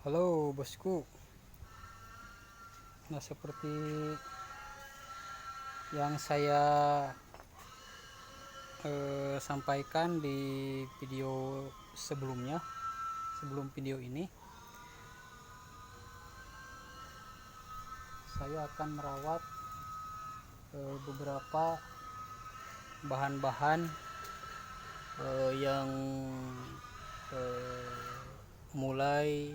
Halo bosku. Nah, seperti yang saya sampaikan di video sebelumnya, sebelum video ini, saya akan merawat beberapa bahan-bahan yang mulai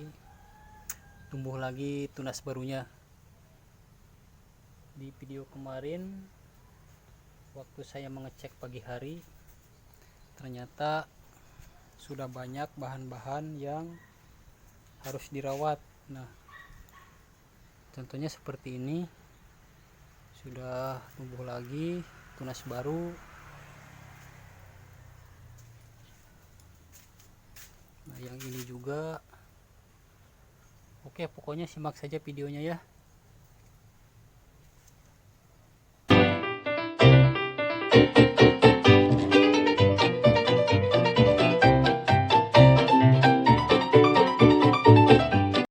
tumbuh lagi tunas barunya. Di video kemarin, waktu saya mengecek pagi hari, ternyata sudah banyak bahan-bahan yang harus dirawat. Nah, contohnya seperti ini, sudah tumbuh lagi tunas baru. Nah, yang ini juga. Oke, pokoknya simak saja videonya ya.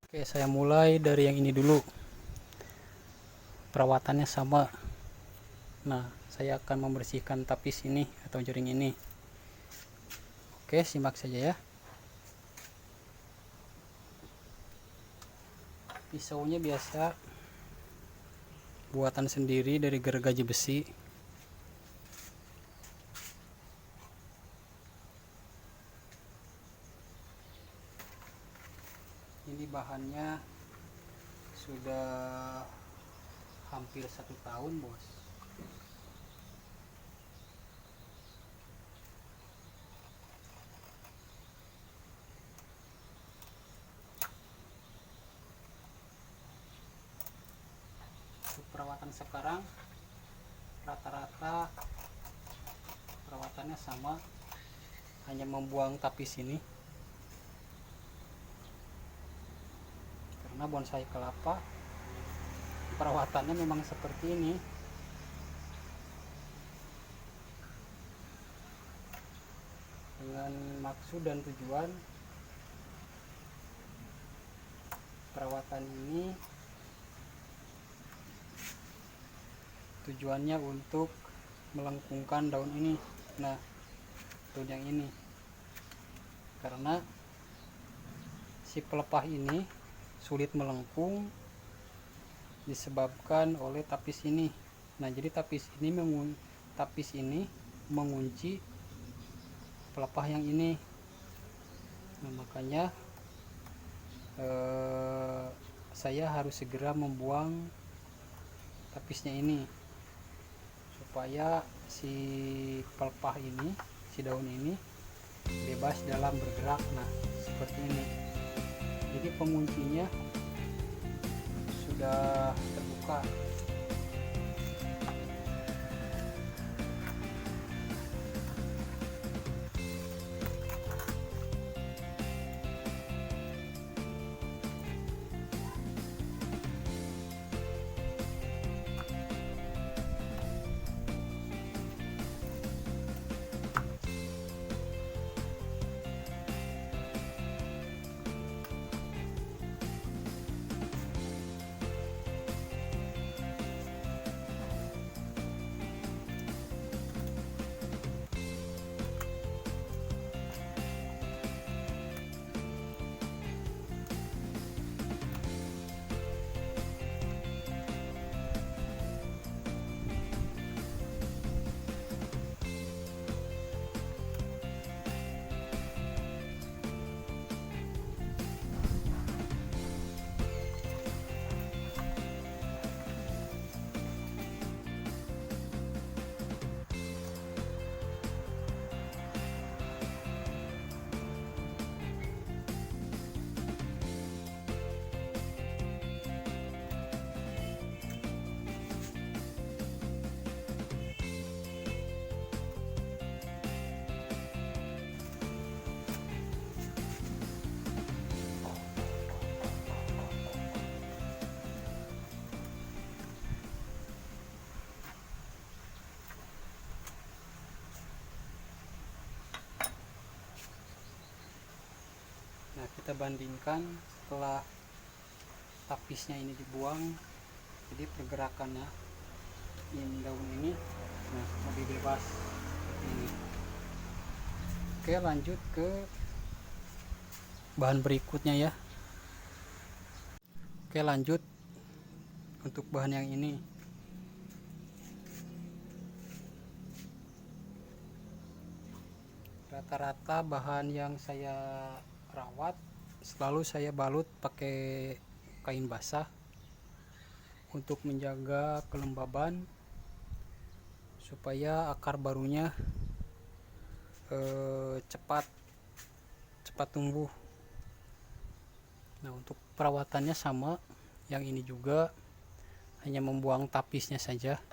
Oke, saya mulai dari yang ini dulu. Perawatannya sama. Nah, saya akan membersihkan tapis ini atau jaring ini. Oke, simak saja ya. Pisaunya biasa buatan sendiri dari gergaji besi. Ini bahannya sudah hampir 1 tahun, bos. Untuk perawatan sekarang, rata-rata perawatannya sama, hanya membuang tapis ini. Karena bonsai kelapa perawatannya memang seperti ini. Dengan maksud dan tujuan perawatan ini, tujuannya untuk melengkungkan daun ini. Nah, daun yang ini, karena si pelepah ini sulit melengkung disebabkan oleh tapis ini. Nah, jadi tapis ini mengunci pelepah yang ini. Nah, makanya saya harus segera membuang tapisnya ini supaya si pelepah ini, si daun ini bebas dalam bergerak. Nah, seperti ini. Jadi penguncinya sudah terbuka. kita bandingkan setelah tapisnya ini dibuang, jadi pergerakannya ini daun ini lebih bebas ini. Oke, lanjut ke bahan berikutnya ya. Oke, lanjut untuk bahan yang ini. Rata-rata bahan yang saya rawat selalu saya balut pakai kain basah untuk menjaga kelembaban supaya akar barunya cepat tumbuh. Nah, untuk perawatannya sama, yang ini juga hanya membuang tapisnya saja.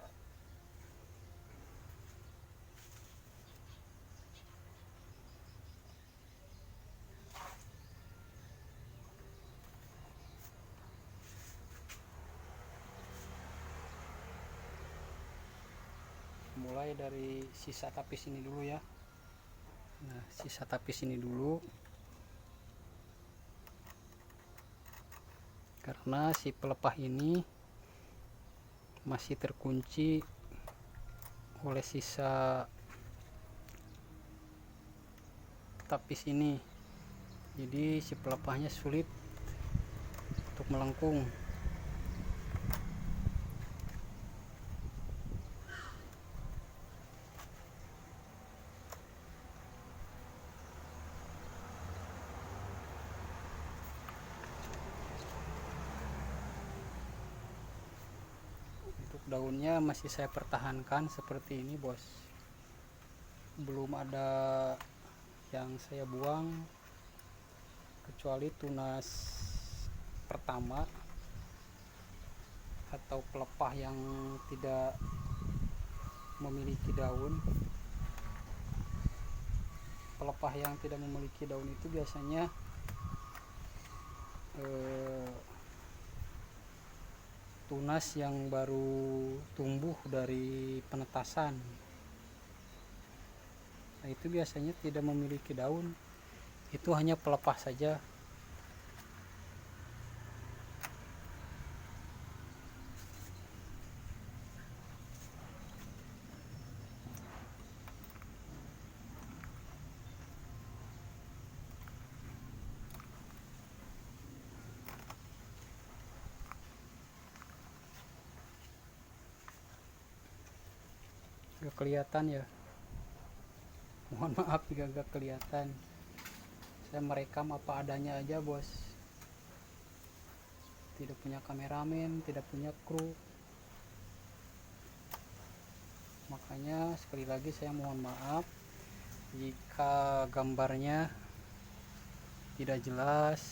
Mulai dari sisa tapis ini dulu ya. Nah, sisa tapis ini dulu, karena si pelepah ini masih terkunci oleh sisa tapis ini, jadi si pelepahnya sulit untuk melengkung. Untuk daunnya masih saya pertahankan seperti ini, bos. Belum ada yang saya buang kecuali tunas pertama atau pelepah yang tidak memiliki daun. Pelepah yang tidak memiliki daun itu biasanya tunas yang baru tumbuh dari penetasan. Nah, itu biasanya tidak memiliki daun, itu hanya pelepah saja. Gak kelihatan ya, mohon maaf jika gak kelihatan. Saya merekam apa adanya aja, bos. Tidak punya kameramen, tidak punya kru. Makanya sekali lagi saya mohon maaf jika gambarnya tidak jelas.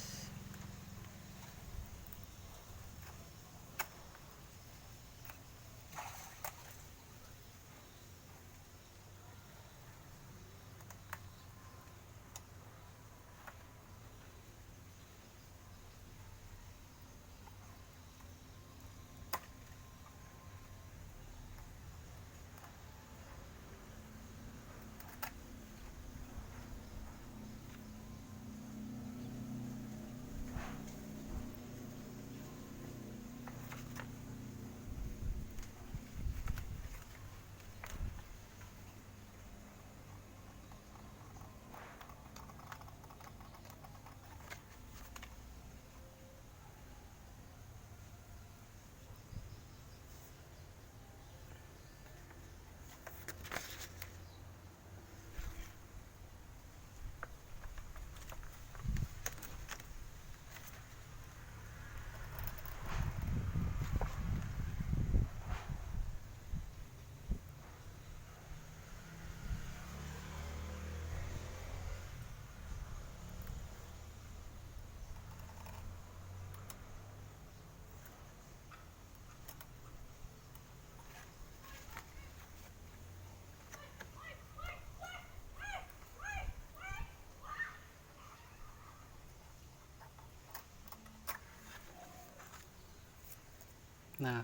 Nah,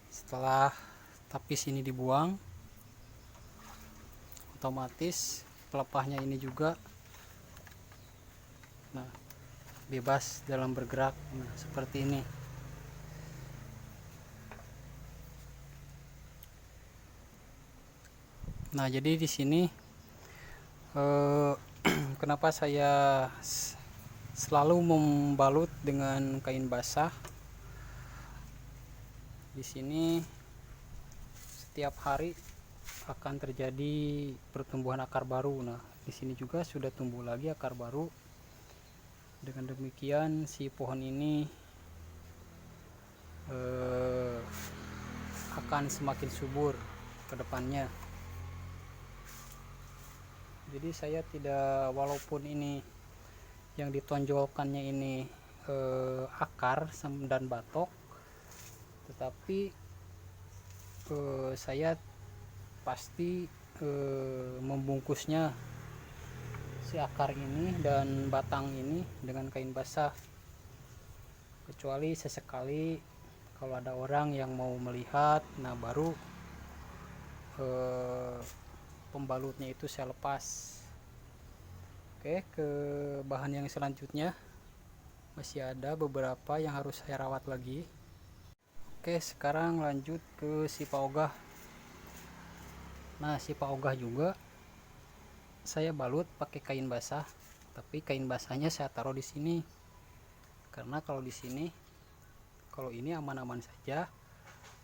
setelah tapis ini dibuang, otomatis pelepahnya ini juga Nah, bebas dalam bergerak. Nah, seperti ini. Nah, jadi di sini kenapa saya selalu membalut dengan kain basah. Di sini setiap hari akan terjadi pertumbuhan akar baru. Nah, di sini juga sudah tumbuh lagi akar baru. Dengan demikian si pohon ini akan semakin subur ke depannya. Jadi saya tidak, walaupun ini yang ditonjolkannya ini akar dan batok, tetapi saya pasti membungkusnya si akar ini dan batang ini dengan kain basah, kecuali sesekali kalau ada orang yang mau melihat, nah baru pembalutnya itu saya lepas. Oke, ke bahan yang selanjutnya masih ada beberapa yang harus saya rawat lagi. Oke, sekarang lanjut ke si paogah. Nah, si paogah juga saya balut pakai kain basah, tapi kain basahnya saya taruh di sini karena kalau di sini, kalau ini aman-aman saja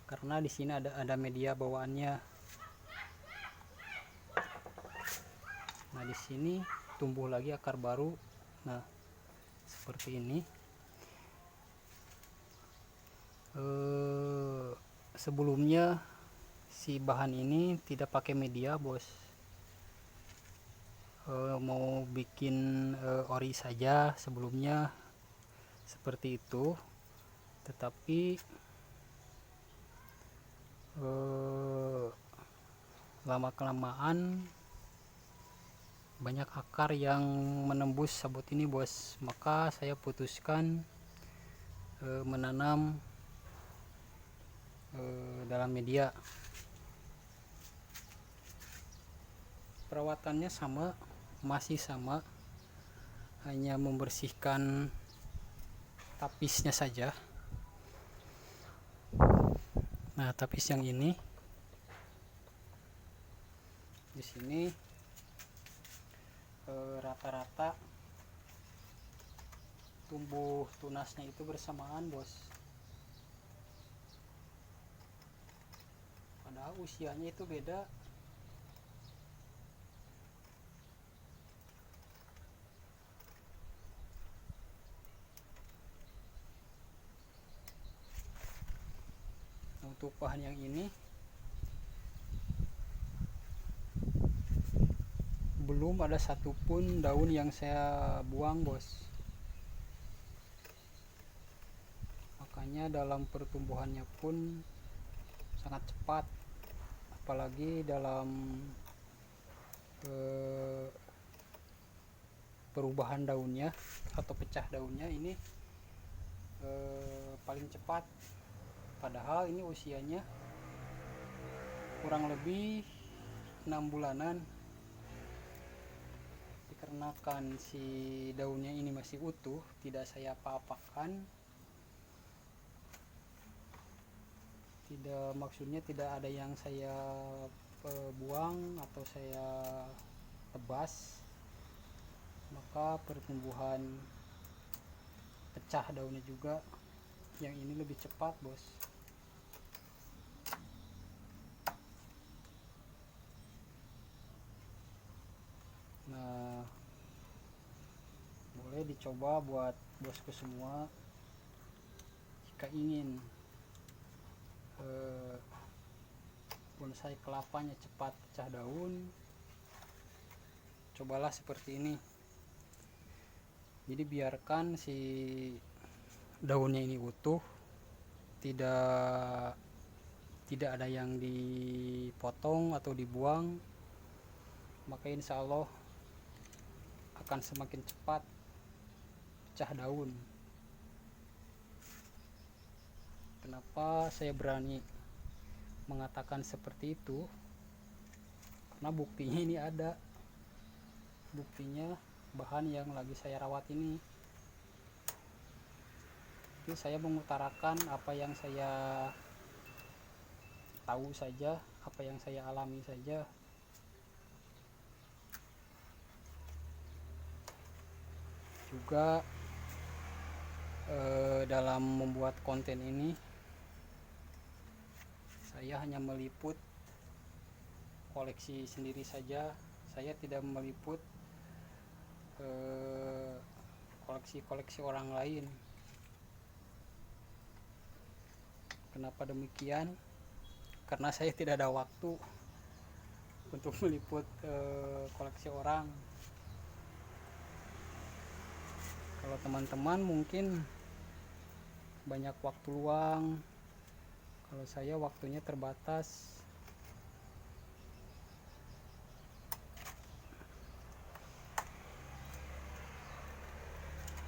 karena di sini ada media bawaannya. Nah, di sini tumbuh lagi akar baru. Nah, seperti ini. Sebelumnya si bahan ini tidak pakai media, bos. Mau bikin ori saja sebelumnya seperti itu, tetapi lama kelamaan banyak akar yang menembus sabut ini, bos. Maka saya putuskan menanam dalam media. Perawatannya sama, masih sama, hanya membersihkan tapisnya saja. Nah, tapis yang ini di sini rata-rata tumbuh tunasnya itu bersamaan, bos. Padahal usianya itu beda. Nah, untuk bahan yang ini belum ada satupun daun yang saya buang, bos. Makanya dalam pertumbuhannya pun sangat cepat, apalagi dalam perubahan daunnya atau pecah daunnya ini paling cepat. Padahal ini usianya kurang lebih 6 bulanan. Dikarenakan si daunnya ini masih utuh, tidak saya apa-apakan, tidak, maksudnya tidak ada yang saya buang atau saya tebas, maka pertumbuhan pecah daunnya juga yang ini lebih cepat, bos. Nah, boleh dicoba buat bosku semua jika ingin bonsai kelapanya cepat pecah daun, cobalah seperti ini. Jadi biarkan si daunnya ini utuh, tidak ada yang dipotong atau dibuang, maka insya Allah akan semakin cepat pecah daun. Kenapa saya berani mengatakan seperti itu? Karena buktinya ini ada. Buktinya bahan yang lagi saya rawat ini. Jadi saya mengutarakan apa yang saya tahu saja, apa yang saya alami saja. Juga dalam membuat konten ini saya hanya meliput koleksi sendiri saja. Saya tidak meliput koleksi-koleksi orang lain. Kenapa demikian? Karena saya tidak ada waktu untuk meliput koleksi orang. Kalau teman-teman mungkin banyak waktu luang, kalau saya waktunya terbatas.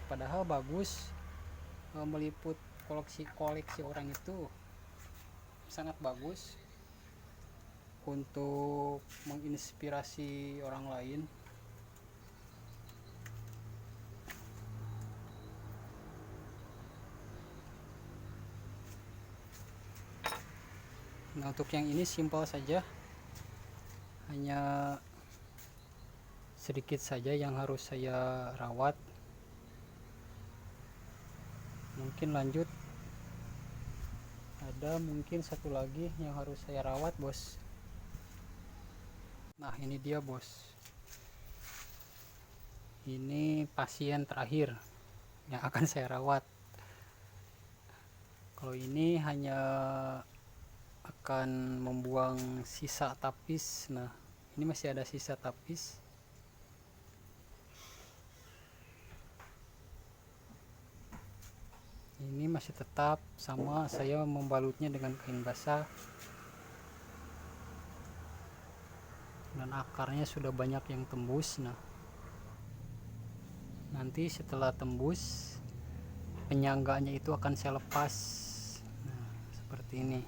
Padahal bagus meliput koleksi orang itu, sangat bagus untuk menginspirasi orang lain. Nah, untuk yang ini simpel saja, hanya sedikit saja yang harus saya rawat. Mungkin lanjut, ada mungkin satu lagi yang harus saya rawat, bos. Nah, ini dia, bos. Ini pasien terakhir yang akan saya rawat. Kalau ini hanya akan membuang sisa tapis. Nah, ini masih ada sisa tapis. Ini masih tetap sama, saya membalutnya dengan kain basah. Dan akarnya sudah banyak yang tembus. Nah, nanti setelah tembus, penyangganya itu akan saya lepas. Nah, seperti ini.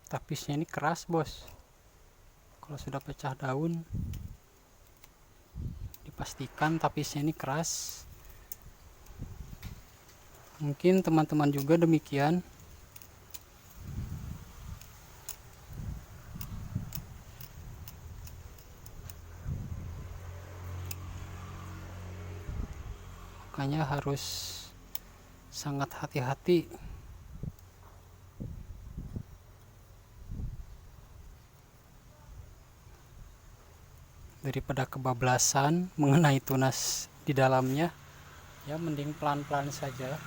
Tapisnya ini keras, bos. Kalau sudah pecah daun, dipastikan tapisnya ini keras. Mungkin teman-teman juga demikian. Makanya harus sangat hati-hati. Daripada kebablasan mengenai tunas di dalamnya, ya mending pelan-pelan saja.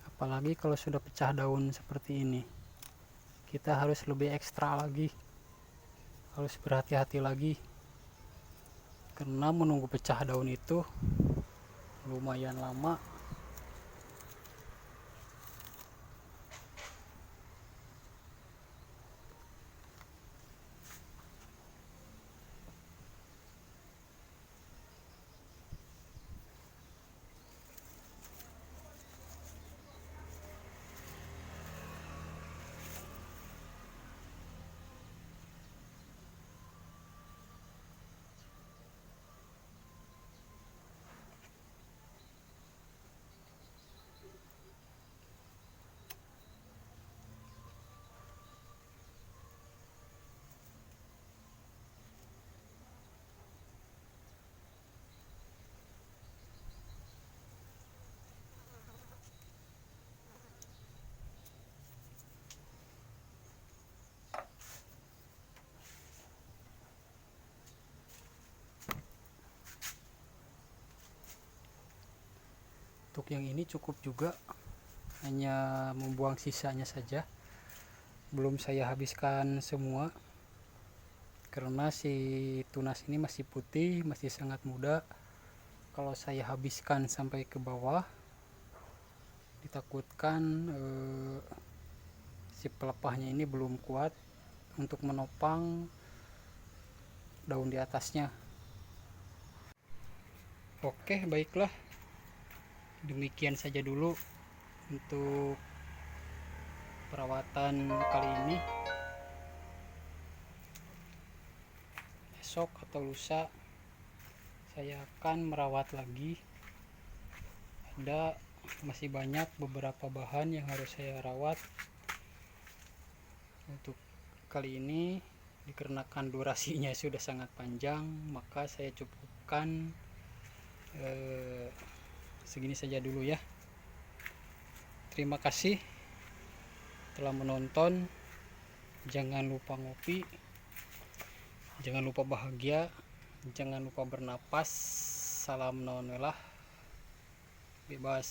Apalagi kalau sudah pecah daun seperti ini, kita harus lebih ekstra lagi, harus berhati-hati lagi, karena menunggu pecah daun itu lumayan lama. Untuk yang ini cukup juga, hanya membuang sisanya saja, belum saya habiskan semua karena si tunas ini masih putih, masih sangat muda. Kalau saya habiskan sampai ke bawah, ditakutkan si pelepahnya ini belum kuat untuk menopang daun di atasnya. Oke, baiklah, demikian saja dulu untuk perawatan kali ini. Besok atau lusa saya akan merawat lagi. Masih banyak beberapa bahan yang harus saya rawat. Untuk kali ini dikarenakan durasinya sudah sangat panjang, maka saya cukupkan segini saja dulu ya. Terima kasih telah menonton. Jangan lupa ngopi, jangan lupa bahagia, jangan lupa bernapas. Salam naon welah, bebas.